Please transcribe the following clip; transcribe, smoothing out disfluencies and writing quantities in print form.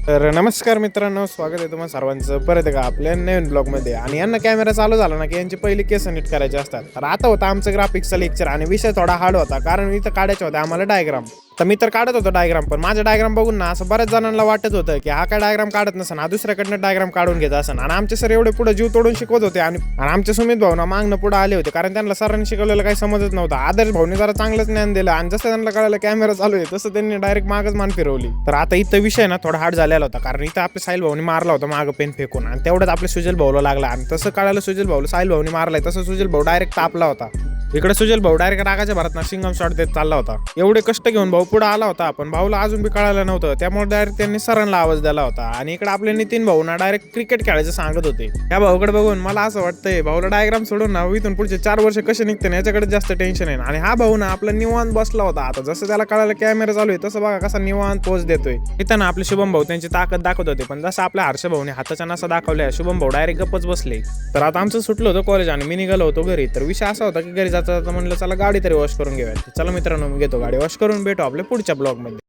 तर नमस्कार मित्रांनो, स्वागत आहे तुम्हाला सर्वांचं परत एका आपल्या नवीन ब्लॉगमध्ये. आणि यांना कॅमेरा चालू झाला ना की यांची पहिली केस नीट करायचे असतात. तर आता होता आमचं ग्राफिक्सचा लेक्चर आणि विषय थोडा हार्ड होता, कारण इथं काढायचे होते आम्हाला डायग्राम. तर मी तर काढत होतो डायग्राम, पण माझा डायग्राम बघून ना असं बऱ्याच जणांना वाटत होतं की हा काय डायग्राम काढत नसन, हा दुसऱ्याकडनं डायग्राम काढून घेत असन. आणि आमचे सर एवढे पुढे जीव तोडून शिकवत होते आणि आमचे सुमित भाऊ ना मागणं पुढे आले होते, कारण त्यांना सरांनी शिकवलेलं काही समजत नव्हतं. आदर्श भाऊने जरा चांगलंच ज्ञान दिलं आणि जसं त्यांना कळालं कॅमेरा चालू आहे तसं त्यांनी डायरेक्ट मागच मान फिरवली. तर आता इथं विषय ना थोडा हार्ड झालेला होता, कारण इथं आपल्या साहिल भाऊने मारला होता मागं पेन फेकून, आणि तेवढंच आपल्या सुजल भाऊला लागला. आणि तसं कळालं सुजल भाऊला साहिल भाऊने मारलाय, तसं सुजल भाऊ डायरेक्ट तापला होता. इकडे सुजल भाऊ डायरेक्ट रागाच्या भरात ना सिंगम शॉट देत चालला होता. एवढे कष्ट घेऊन भाऊ पुढे आला होता, पण भाऊला अजून बी कळालं नव्हतं. त्यामुळे डायरेक्ट त्यांनी सरांना आवाज दिला होता. आणि इकडे आपले नितीन भाऊ ना डायरेक्ट क्रिकेट खेळायचं सांगत होते. या भाऊकडे बघून मला असं वाटतंय भाऊला डायग्राम सोडून ना इथून पुढचे 4 वर्ष कसे निघते ना याच्याकडे जास्त टेन्शन आहे. आणि हा भाऊ ना आपला निवांत बसला होता. आता जसं त्याला कळालं कॅमेरा चालू आहे तसं बघा कसा निवांत पोज देतोय. इथं ना आपले शुभम भाऊ त्यांची ताकद दाखवत होते, पण जसं आपल्या हर्ष भाऊने हाताच्या नसा दाखवल्या शुभम भाऊ डायरेक्ट गप्पच बसले. तर आता आमचं सुटलं होतं कॉलेज आणि मी निघालो होतो घरी. तर विषय असा होता की घरी जाता म्हणलं चला गाडी तरी वॉश करून घेऊया. चला मित्रांनो, मी घेतो गाडी वॉश करून, भेटू आपल्या पुढच्या ब्लॉगमध्ये.